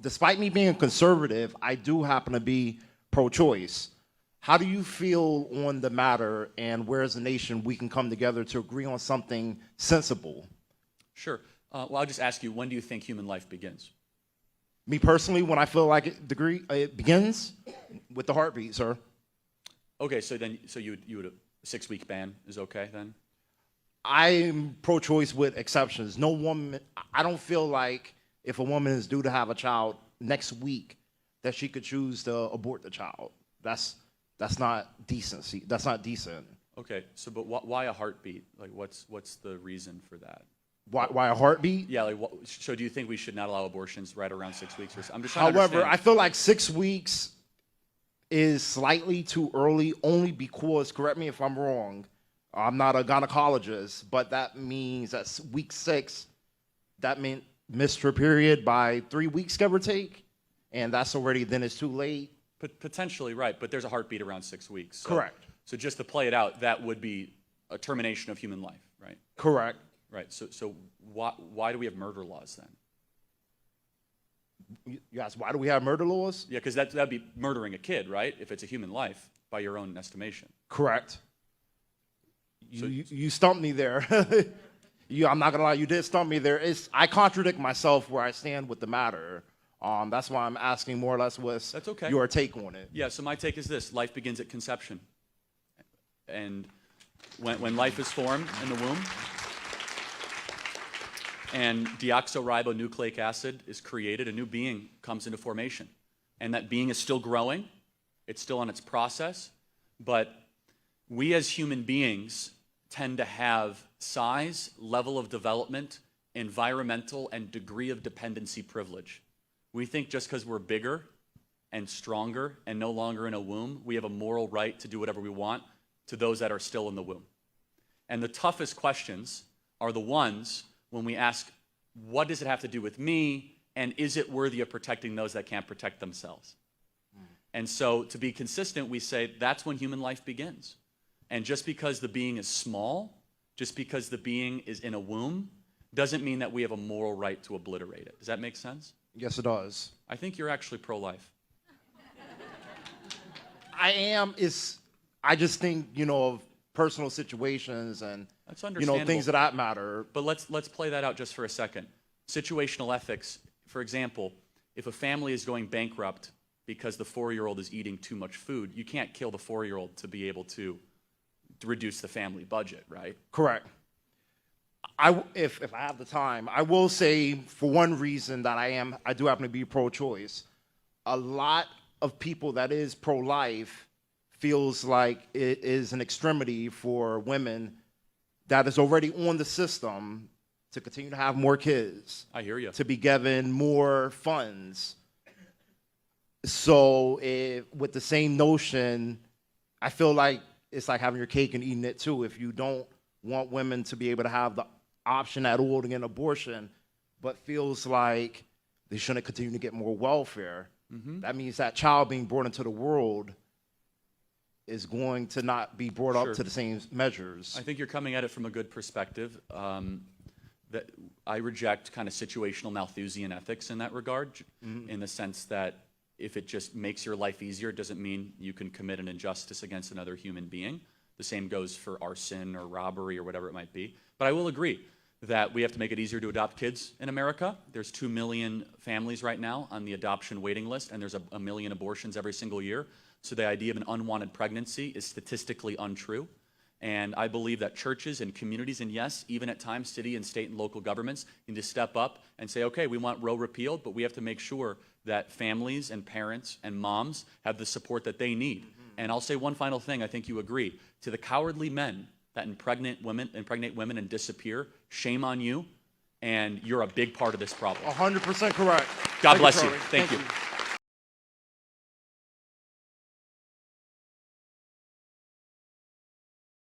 Despite me being a conservative, I do happen to be pro-choice. How do you feel on the matter, and where as a nation we can come together to agree on something sensible? Sure. Well, I'll just ask you, when do you think human life begins? Me personally, when I feel like it begins with the heartbeat, sir. Okay, so you would a 6-week ban is okay then? I'm pro-choice with exceptions. No woman, I don't feel like if a woman is due to have a child next week that she could choose to abort the child. That's not decency. That's not decent. Okay, so but why a heartbeat? Like, what's the reason for that? Why a heartbeat? Yeah, like, so do you think we should not allow abortions right around 6 weeks? I'm just trying to However, understand. I feel like 6 weeks is slightly too early, only because, correct me if I'm wrong, I'm not a gynecologist, but that means that week 6, that meant missed her period by 3 weeks, give or take, and that's already, then it's too late. Potentially, right, but there's a heartbeat around 6 weeks. So, Correct. So just to play it out, that would be a termination of human life, right? Correct. Right, so why do we have murder laws then? You ask, why do we have murder laws? Yeah, because that'd be murdering a kid, right? If it's a human life, by your own estimation. Correct. So, You stumped me there. I'm not gonna lie, you did stump me there. I contradict myself where I stand with the matter. That's why I'm asking more or less what's That's okay. your take on it. Yeah, so my take is this: life begins at conception, and when life is formed in the womb, and deoxyribonucleic acid is created, a new being comes into formation, and that being is still growing. It's still on its process, but we as human beings tend to have size, level of development, environmental, and degree of dependency privilege. We think just because we're bigger and stronger and no longer in a womb, we have a moral right to do whatever we want to those that are still in the womb. And the toughest questions are the ones when we ask, what does it have to do with me, and is it worthy of protecting those that can't protect themselves? And so to be consistent, we say that's when human life begins. And just because the being is small, just because the being is in a womb, doesn't mean that we have a moral right to obliterate it. Does that make sense? Yes, it does. I think you're actually pro-life. I am. I just think, of personal situations and, That's understandable. things that matter. But let's play that out just for a second. Situational ethics, for example, if a family is going bankrupt because the 4-year-old is eating too much food, you can't kill the 4-year-old to be able to reduce the family budget, right? Correct. If I have the time, I will say, for one reason that I do happen to be pro-choice. A lot of people that is pro-life feels like it is an extremity for women that is already on the system to continue to have more kids. I hear you. To be given more funds. So with the same notion, I feel like it's like having your cake and eating it too. If you don't want women to be able to have the option at all to get an abortion, but feels like they shouldn't continue to get more welfare, that means that child being brought into the world is going to not be brought up to the same measures. I think you're coming at it from a good perspective. That I reject kind of situational Malthusian ethics in that regard, in the sense that if it just makes your life easier, it doesn't mean you can commit an injustice against another human being. The same goes for arson or robbery or whatever it might be. But I will agree that we have to make it easier to adopt kids in America. There's 2 million families right now on the adoption waiting list, and there's a million abortions every single year. So the idea of an unwanted pregnancy is statistically untrue. And I believe that churches and communities, and yes, even at times city and state and local governments, need to step up and say, okay, we want Roe repealed, but we have to make sure that families and parents and moms have the support that they need. And I'll say one final thing, I think you agree. To the cowardly men that impregnate women and disappear, shame on you, and you're a big part of this problem. 100% correct. God bless you. Thank you.